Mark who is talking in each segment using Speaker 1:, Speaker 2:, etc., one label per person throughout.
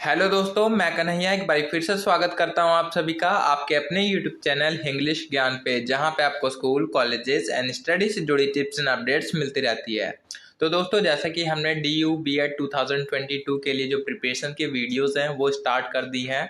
Speaker 1: Hello दोस्तों, मैं कन्हैया एक बार फिर से स्वागत करता हूं आप सभी का आपके अपने यूट्यूब चैनल इंग्लिश ज्ञान पे, जहां पे आपको स्कूल, कॉलेजेस एंड स्टडी से जुड़ी टिप्स एंड अपडेट्स मिलती रहती है। तो दोस्तों, जैसा कि हमने DU B.Ed 2022 के लिए जो प्रिपरेशन की वीडियोस हैं वो स्टार्ट कर दी हैं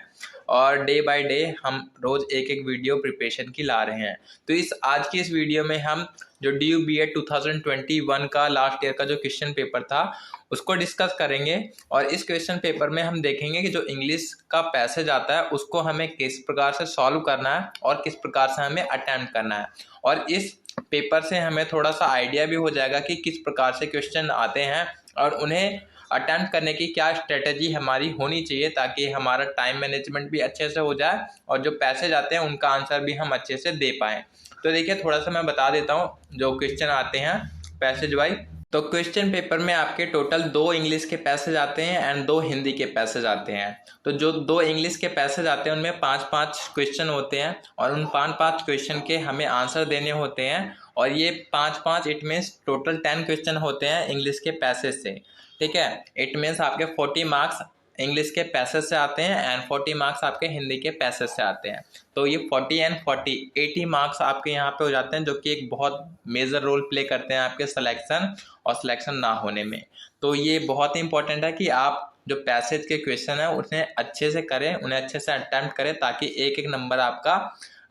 Speaker 1: और डे बाय डे हम रोज एक एक वीडियो प्रिपरेशन की ला रहे हैं। तो आज की इस वीडियो में हम जो DU B.Ed 2021 का लास्ट ईयर का जो क्वेश्चन पेपर था उसको डिस्कस करेंगे। और इस क्वेश्चन पेपर में हम देखेंगे कि जो इंग्लिश का पैसेज आता है उसको हमें किस प्रकार से सॉल्व करना है और किस प्रकार से हमें अटेम्प्ट करना है। और इस पेपर से हमें थोड़ा सा आइडिया भी हो जाएगा कि किस प्रकार से क्वेश्चन आते हैं और उन्हें अटेम्प्ट करने की क्या स्ट्रेटेजी हमारी होनी चाहिए, ताकि हमारा टाइम मैनेजमेंट भी अच्छे से हो जाए और जो पैसेज आते हैं उनका आंसर भी हम अच्छे से दे पाएँ। तो देखिए, थोड़ा सा मैं बता देता हूँ जो क्वेश्चन आते हैं पैसेज वाइज। तो क्वेश्चन पेपर में आपके टोटल 2 इंग्लिश के पैसेज आते हैं एंड 2 हिंदी के पैसेज आते हैं। तो जो 2 इंग्लिश के पैसेज आते हैं उनमें 5-5 क्वेश्चन होते हैं और उन 5-5 क्वेश्चन के हमें आंसर देने होते हैं। और ये 5-5 इट मीन्स टोटल 10 क्वेश्चन होते हैं इंग्लिश के पैसेज से। ठीक है, इट मीन्स आपके 40 मार्क्स इंग्लिश के पैसेज से आते हैं एंड 40 मार्क्स आपके हिंदी के पैसेज से आते हैं। तो ये 40 एंड 40 80 मार्क्स आपके यहाँ पे हो जाते हैं, जो कि एक बहुत मेजर रोल प्ले करते हैं आपके सिलेक्शन और सिलेक्शन ना होने में। तो ये बहुत ही इंपॉर्टेंट है कि आप जो पैसेज के क्वेश्चन है उन्हें अच्छे से करें, उन्हें अच्छे से अटेम्प्ट करें, ताकि एक एक नंबर आपका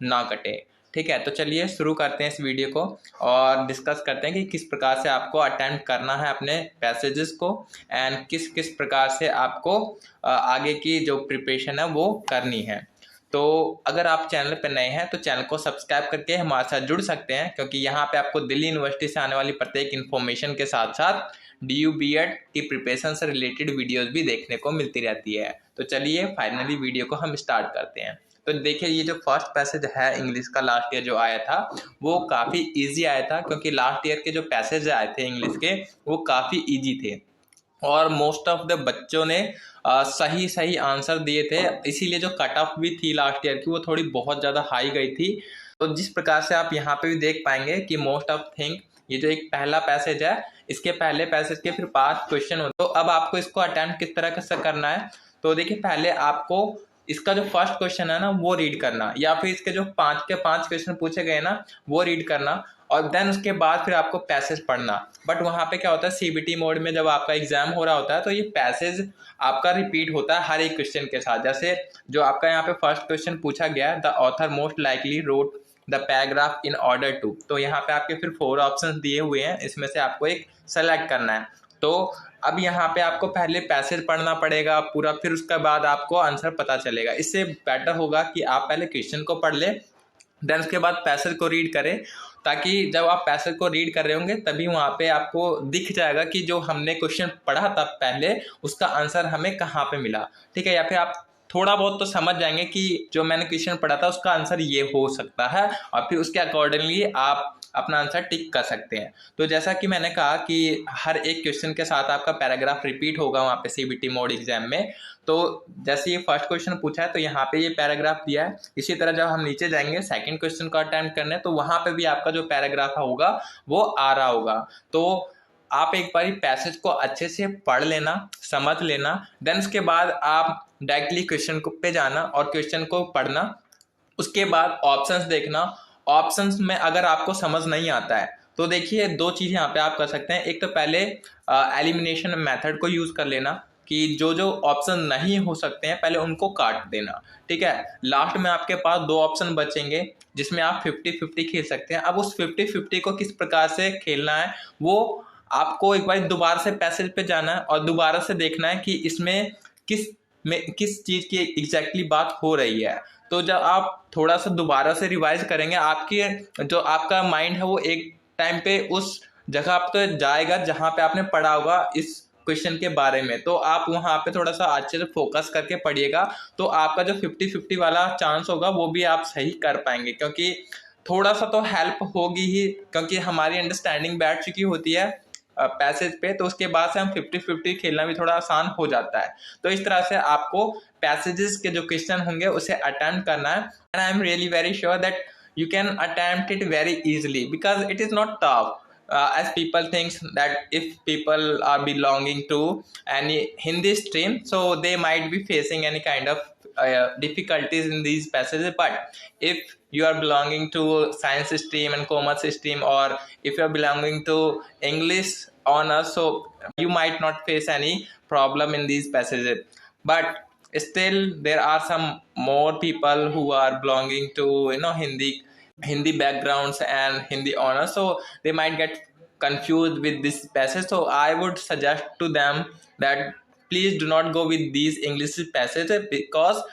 Speaker 1: ना कटे। ठीक है, तो चलिए शुरू करते हैं इस वीडियो को और डिस्कस करते हैं कि किस प्रकार से आपको अटेम्प्ट करना है अपने पैसेजेस को एंड किस किस प्रकार से आपको आगे की जो प्रिपरेशन है वो करनी है। तो अगर आप चैनल पर नए हैं तो चैनल को सब्सक्राइब करके हमारे साथ जुड़ सकते हैं, क्योंकि यहाँ पे आपको दिल्ली यूनिवर्सिटी से आने वाली प्रत्येक इन्फॉर्मेशन के साथ साथ DU B.Ed की प्रिपरेशन से रिलेटेड वीडियोस भी देखने को मिलती रहती है। तो चलिए फाइनली वीडियो को हम स्टार्ट करते हैं। तो देखिए, ये जो फर्स्ट पैसेज है इंग्लिश का लास्ट ईयर जो आया था वो काफ़ी इजी आया था, क्योंकि लास्ट ईयर के जो पैसेज आए थे इंग्लिश के वो काफ़ी इजी थे और मोस्ट ऑफ द बच्चों ने सही सही आंसर दिए थे। इसीलिए जो कट ऑफ भी थी लास्ट ईयर की वो थोड़ी बहुत ज़्यादा हाई गई थी। तो जिस प्रकार से आप यहाँ पे भी देख पाएंगे कि मोस्ट ऑफ थिंग ये जो एक पहला पैसेज है इसके पहले पैसेज के फिर 5 क्वेश्चन होते। तो अब आपको इसको अटेम्प्ट किस तरह से करना है, तो देखिए पहले आपको इसका जो फर्स्ट क्वेश्चन है ना वो रीड करना, या फिर इसके जो 5 के 5 क्वेश्चन पूछे गए ना वो रीड करना और देन उसके बाद फिर आपको पैसेज पढ़ना। बट वहाँ पे क्या होता है, CBT मोड में जब आपका एग्जाम हो रहा होता है तो ये पैसेज आपका रिपीट होता है हर एक क्वेश्चन के साथ। जैसे जो आपका यहाँ पे फर्स्ट क्वेश्चन पूछा गया, the author most likely wrote the paragraph in order to, तो यहाँ पे आपके फिर 4 ऑप्शंस दिए हुए हैं, इसमें से आपको एक सेलेक्ट करना है। तो अब यहाँ पे आपको पहले पैसेज पढ़ना पड़ेगा पूरा, फिर उसके बाद आपको आंसर पता चलेगा। इससे बेटर होगा कि आप पहले क्वेश्चन को पढ़ लें, देन उसके बाद पैसेज को रीड करें, ताकि जब आप पैसेज को रीड कर रहे होंगे तभी वहाँ पे आपको दिख जाएगा कि जो हमने क्वेश्चन पढ़ा था पहले उसका आंसर हमें कहाँ पे मिला। ठीक है, या फिर आप थोड़ा बहुत तो समझ जाएंगे कि जो मैंने क्वेश्चन पढ़ा था उसका आंसर ये हो सकता है, और फिर उसके अकॉर्डिंगली आप अपना आंसर टिक कर सकते हैं। तो जैसा कि मैंने कहा कि हर एक क्वेश्चन के साथ आपका पैराग्राफ रिपीट होगा वहाँ पे CBT मोड एग्जाम में। तो जैसे ये फर्स्ट क्वेश्चन पूछा है तो यहाँ पे ये पैराग्राफ दिया है। इसी तरह जब हम नीचे जाएंगे सेकंड क्वेश्चन को अटेम्प्ट करने, तो वहाँ पे भी आपका जो पैराग्राफ होगा वो आ रहा होगा। तो आप एक बार पैसेज को अच्छे से पढ़ लेना, समझ लेना, देन उसके बाद आप डायरेक्टली क्वेश्चन को पे जाना और क्वेश्चन को पढ़ना। उसके बाद ऑप्शंस देखना। ऑप्शंस में अगर आपको समझ नहीं आता है तो देखिए 2 चीज़ यहाँ पे आप कर सकते हैं। एक तो पहले एलिमिनेशन मेथड को यूज़ कर लेना कि जो जो ऑप्शन नहीं हो सकते हैं पहले उनको काट देना। ठीक है, लास्ट में आपके पास 2 ऑप्शन बचेंगे जिसमें आप 50-50 खेल सकते हैं। अब उस 50-50 को किस प्रकार से खेलना है वो आपको एक बार दोबारा से पैसेज पे जाना है और दोबारा से देखना है कि इसमें किस चीज़ की एग्जैक्टली बात हो रही है। तो जब आप थोड़ा सा दोबारा से रिवाइज करेंगे, आपकी जो आपका माइंड है वो एक टाइम पे उस जगह पे जाएगा जहाँ पे आपने पढ़ा होगा इस क्वेश्चन के बारे में। तो आप वहाँ पे थोड़ा सा अच्छे से फोकस करके पढ़िएगा, तो आपका जो 50-50 वाला चांस होगा वो भी आप सही कर पाएंगे, क्योंकि थोड़ा सा तो हेल्प होगी ही, क्योंकि हमारी अंडरस्टैंडिंग बैठ चुकी होती है पैसेज पे, तो उसके बाद से हम 50-50 खेलना भी थोड़ा आसान हो जाता है। तो इस तरह से आपको पैसेजेस के जो क्वेश्चन होंगे उसे अटेम्प्ट करना है and I am really very sure that you can attempt it very easily because it is not tough. as people thinks that if people are belonging to any Hindi stream, so they might be facing any kind of difficulties in these passages. But if you are belonging to science stream and commerce stream, or if you are belonging to English honors, so you might not face any problem in these passages. But still there are some more people who are belonging to Hindi backgrounds and Hindi honors, so they might get confused with this passage. So I would suggest to them that please do not go with these English passages, because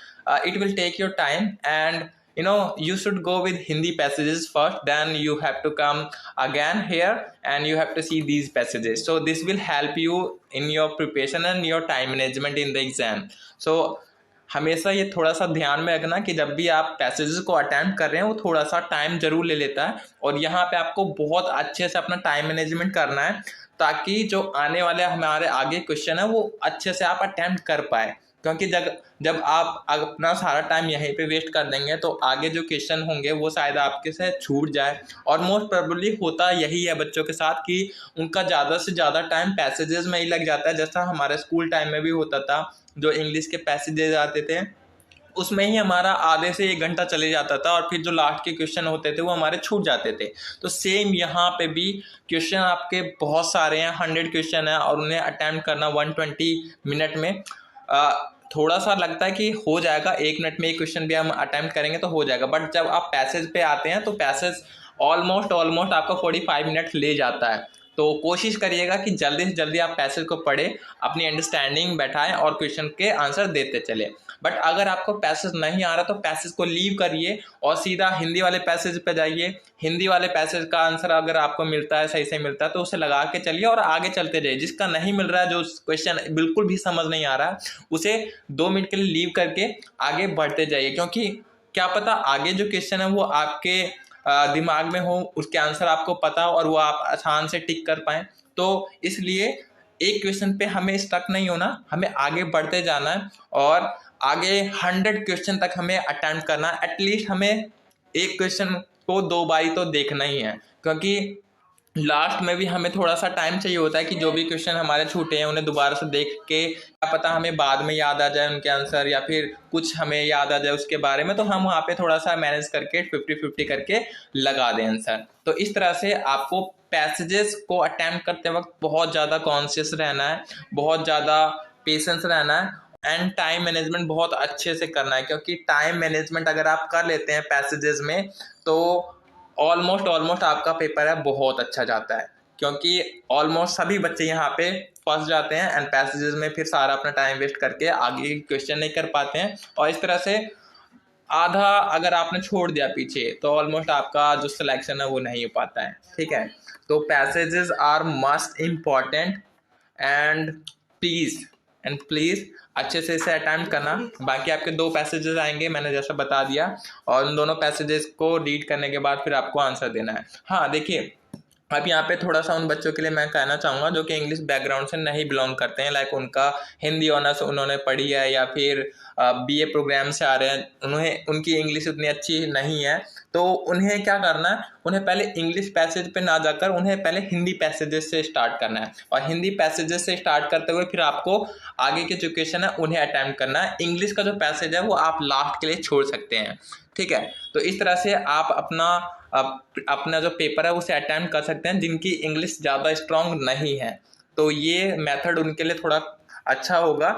Speaker 1: it will take your time, and you should go with Hindi passages first, then you have to come again here and you have to see these passages. So this will help you in your preparation and your time management in the exam. So हमेशा ये थोड़ा सा ध्यान में रखना कि जब भी आप पैसेजेस को अटेम्प्ट कर रहे हैं वो थोड़ा सा टाइम जरूर ले लेता है, और यहाँ पे आपको बहुत अच्छे से अपना टाइम मैनेजमेंट करना है, ताकि जो आने वाले हमारे आगे क्वेश्चन है वो अच्छे से आप अटेम्प्ट कर पाए। क्योंकि जब आप अपना सारा टाइम यहीं पे वेस्ट कर देंगे तो आगे जो क्वेश्चन होंगे वो शायद आपके से छूट जाए। और मोस्ट प्रोबेबली होता यही है बच्चों के साथ कि उनका ज़्यादा से ज़्यादा टाइम पैसेजेस में ही लग जाता है। जैसा हमारे स्कूल टाइम में भी होता था, जो इंग्लिश के पैसेजेस आते थे उसमें ही हमारा आधे से 1 घंटा चले जाता था, और फिर जो लास्ट के क्वेश्चन होते थे वो हमारे छूट जाते थे। तो सेम यहाँ पे भी क्वेश्चन आपके बहुत सारे हैं, 100 क्वेश्चन है, और उन्हें अटेम्प्ट करना 120 मिनट में थोड़ा सा लगता है कि हो जाएगा, 1 मिनट में एक क्वेश्चन भी हम अटेम्प्ट करेंगे तो हो जाएगा। बट जब आप पैसेज पे आते हैं तो पैसेज ऑलमोस्ट आपका 45 मिनट ले जाता है। तो कोशिश करिएगा कि जल्दी से जल्दी आप पैसेज को पढ़ें, अपनी अंडरस्टैंडिंग बैठाएं और क्वेश्चन के आंसर देते चले। बट अगर आपको पैसेज नहीं आ रहा तो पैसेज को लीव करिए और सीधा हिंदी वाले पैसेज पे जाइए। हिंदी वाले पैसेज का आंसर अगर आपको मिलता है, सही से मिलता है, तो उसे लगा के चलिए और आगे चलते जाइए। जिसका नहीं मिल रहा है, जो क्वेश्चन बिल्कुल भी समझ नहीं आ रहा, उसे 2 मिनट के लिए लीव करके आगे बढ़ते जाइए। क्योंकि क्या पता आगे जो क्वेश्चन है वो आपके दिमाग में हो, उसके आंसर आपको पता हो और वो आप आसान से टिक कर पाएँ। तो इसलिए एक क्वेश्चन पे हमें स्टक नहीं होना, हमें आगे बढ़ते जाना है और आगे 100 क्वेश्चन तक हमें अटेम्प्ट करना है। एटलीस्ट हमें एक क्वेश्चन को 2 बारी तो देखना ही है, क्योंकि लास्ट में भी हमें थोड़ा सा टाइम चाहिए होता है कि जो भी क्वेश्चन हमारे छूटे हैं उन्हें दोबारा से देख के, क्या पता हमें बाद में याद आ जाए उनके आंसर, या फिर कुछ हमें याद आ जाए उसके बारे में, तो हम वहाँ पे थोड़ा सा मैनेज करके 50-50 करके लगा दें आंसर। तो इस तरह से आपको पैसेजेस को अटेम्प्ट करते वक्त बहुत ज़्यादा कॉन्शियस रहना है, बहुत ज़्यादा पेशेंस रहना है, एंड टाइम मैनेजमेंट बहुत अच्छे से करना है। क्योंकि टाइम मैनेजमेंट अगर आप कर लेते हैं पैसेजेस में तो ऑलमोस्ट आपका पेपर है बहुत अच्छा जाता है। क्योंकि ऑलमोस्ट सभी बच्चे यहाँ पे फंस जाते हैं एंड पैसेजेस में फिर सारा अपना टाइम वेस्ट करके आगे क्वेश्चन नहीं कर पाते हैं, और इस तरह से आधा अगर आपने छोड़ दिया पीछे तो ऑलमोस्ट आपका जो सिलेक्शन है वो नहीं हो पाता है। ठीक है, तो passages are must important and please अच्छे से इसे अटेम्प्ट करना। बाकी आपके 2 पैसेजेस आएंगे, मैंने जैसा बता दिया, और उन दोनों पैसेजेस को रीड करने के बाद फिर आपको आंसर देना है। हाँ देखिए, अब यहाँ पे थोड़ा सा उन बच्चों के लिए मैं कहना चाहूँगा जो कि इंग्लिश बैकग्राउंड से नहीं बिलोंग करते हैं, लाइक उनका हिंदी ऑनर्स उन्होंने पढ़ी है या फिर बीए प्रोग्राम से आ रहे हैं, उनकी इंग्लिश उतनी अच्छी नहीं है, तो उन्हें क्या करना है, उन्हें पहले इंग्लिश पैसेज पे ना जाकर उन्हें पहले हिंदी पैसेजेस से स्टार्ट करना है, और हिंदी पैसेजेस से स्टार्ट करते हुए फिर आपको आगे के जो क्वेश्चन है उन्हें अटेम्प्ट करना है। इंग्लिश का जो पैसेज है वो आप लास्ट के लिए छोड़ सकते हैं। ठीक है, तो इस तरह से आप अपना जो पेपर है उसे अटेम्प्ट कर सकते हैं जिनकी इंग्लिश ज़्यादा स्ट्रांग नहीं है। तो ये मेथड उनके लिए थोड़ा अच्छा होगा,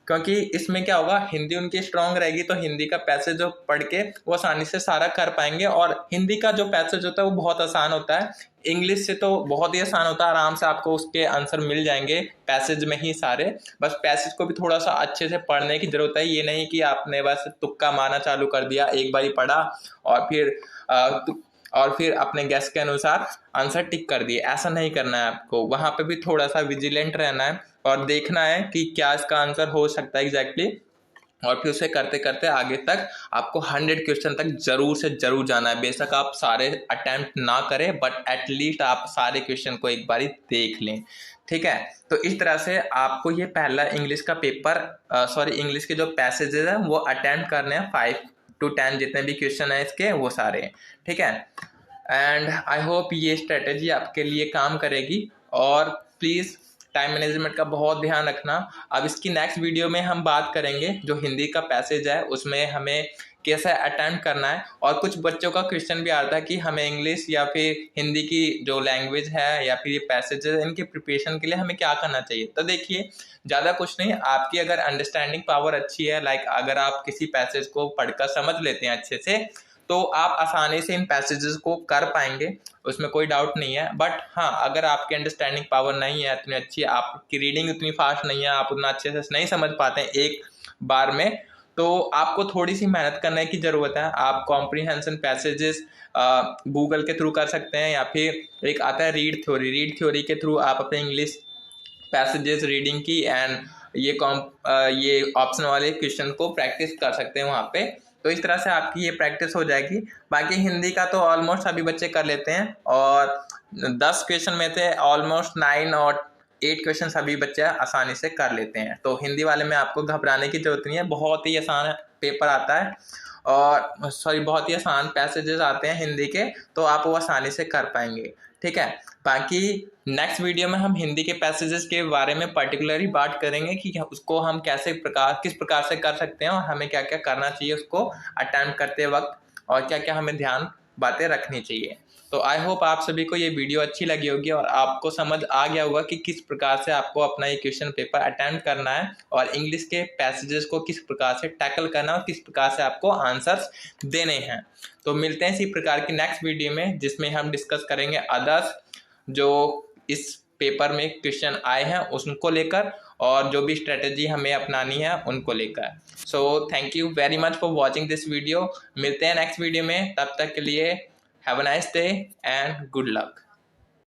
Speaker 1: क्योंकि इसमें क्या होगा, हिंदी उनकी स्ट्रांग रहेगी तो हिंदी का पैसेज जो पढ़ के वो आसानी से सारा कर पाएंगे, और हिंदी का जो पैसेज होता है वो बहुत आसान होता है, इंग्लिश से तो बहुत ही आसान होता है, आराम से आपको उसके आंसर मिल जाएंगे पैसेज में ही सारे। बस पैसेज को भी थोड़ा सा अच्छे से पढ़ने की ज़रूरत है, ये नहीं कि आपने बस तुक्का मारना चालू कर दिया, एक बार ही पढ़ा और फिर अपने गेस के अनुसार आंसर टिक कर दिए। ऐसा नहीं करना है आपको, वहाँ पे भी थोड़ा सा विजिलेंट रहना है और देखना है कि क्या इसका आंसर हो सकता है एग्जैक्टली, और फिर उसे करते करते आगे तक आपको 100 क्वेश्चन तक जरूर से जरूर जाना है। बेशक आप सारे अटेम्प्ट ना करें, बट एटलीस्ट आप सारे क्वेश्चन को एक बारी देख लें। ठीक है, तो इस तरह से आपको ये पहला इंग्लिश का पेपर इंग्लिश के जो पैसेजेस हैं वो अटेम्प्ट करने हैं, 5 to 10 जितने भी क्वेश्चन है इसके वो सारे। ठीक है, एंड आई होप ये स्ट्रेटेजी आपके लिए काम करेगी। और प्लीज़ टाइम मैनेजमेंट का बहुत ध्यान रखना। अब इसकी नेक्स्ट वीडियो में हम बात करेंगे जो हिंदी का पैसेज है उसमें हमें कैसे अटेम्प्ट करना है। और कुछ बच्चों का क्वेश्चन भी आता है कि हमें इंग्लिश या फिर हिंदी की जो लैंग्वेज है या फिर ये पैसेजेस इनके प्रिपरेशन के लिए हमें क्या करना चाहिए। तो देखिए, ज़्यादा कुछ नहीं, आपकी अगर अंडरस्टैंडिंग पावर अच्छी है, लाइक अगर आप किसी पैसेज को पढ़कर समझ लेते हैं अच्छे से, तो आप आसानी से इन पैसेजेस को कर पाएंगे, उसमें कोई डाउट नहीं है। बट हाँ, अगर आपकी अंडरस्टैंडिंग पावर नहीं है इतनी अच्छी, आपकी रीडिंग उतनी फास्ट नहीं है, आप उतना अच्छे से नहीं समझ पाते हैं एक बार में, तो आपको थोड़ी सी मेहनत करने की ज़रूरत है। आप कॉम्प्रीहेंशन पैसेजेस गूगल के थ्रू कर सकते हैं, या फिर एक आता है रीड थ्योरी के थ्रू आप अपने इंग्लिश पैसेजेस रीडिंग की एंड ये ऑप्शन वाले क्वेश्चन को प्रैक्टिस कर सकते हैं वहाँ पे। तो इस तरह से आपकी ये प्रैक्टिस हो जाएगी। बाकी हिंदी का तो ऑलमोस्ट सभी बच्चे कर लेते हैं, और 10 क्वेश्चन में से ऑलमोस्ट 9 और 8 क्वेश्चन सभी बच्चे आसानी से कर लेते हैं। तो हिंदी वाले में आपको घबराने की जरूरत नहीं है, बहुत ही आसान पेपर आता है, और बहुत ही आसान पैसेजेस आते हैं हिंदी के, तो आप वो आसानी से कर पाएंगे। ठीक है, बाकी नेक्स्ट वीडियो में हम हिंदी के पैसेजेस के बारे में पर्टिकुलरली बात करेंगे कि उसको हम किस प्रकार से कर सकते हैं, और हमें क्या क्या करना चाहिए उसको अटेम्प्ट करते वक्त, और क्या क्या हमें ध्यान बातें रखनी चाहिए। तो आई होप आप सभी को ये वीडियो अच्छी लगी होगी और आपको समझ आ गया होगा कि किस प्रकार से आपको अपना ये क्वेश्चन पेपर अटेम्प्ट करना है, और इंग्लिश के पैसेजेस को किस प्रकार से टैकल करना है, और किस प्रकार से आपको आंसर्स देने हैं। तो मिलते हैं इसी प्रकार की नेक्स्ट वीडियो में, जिसमें हम डिस्कस करेंगे अदर्स जो इस पेपर में क्वेश्चन आए हैं उनको लेकर, और जो भी स्ट्रेटेजी हमें अपनानी है उनको लेकर। So thank you very much for watching this video. मिलते हैं नेक्स्ट वीडियो में, तब तक के लिए have a nice day and good luck.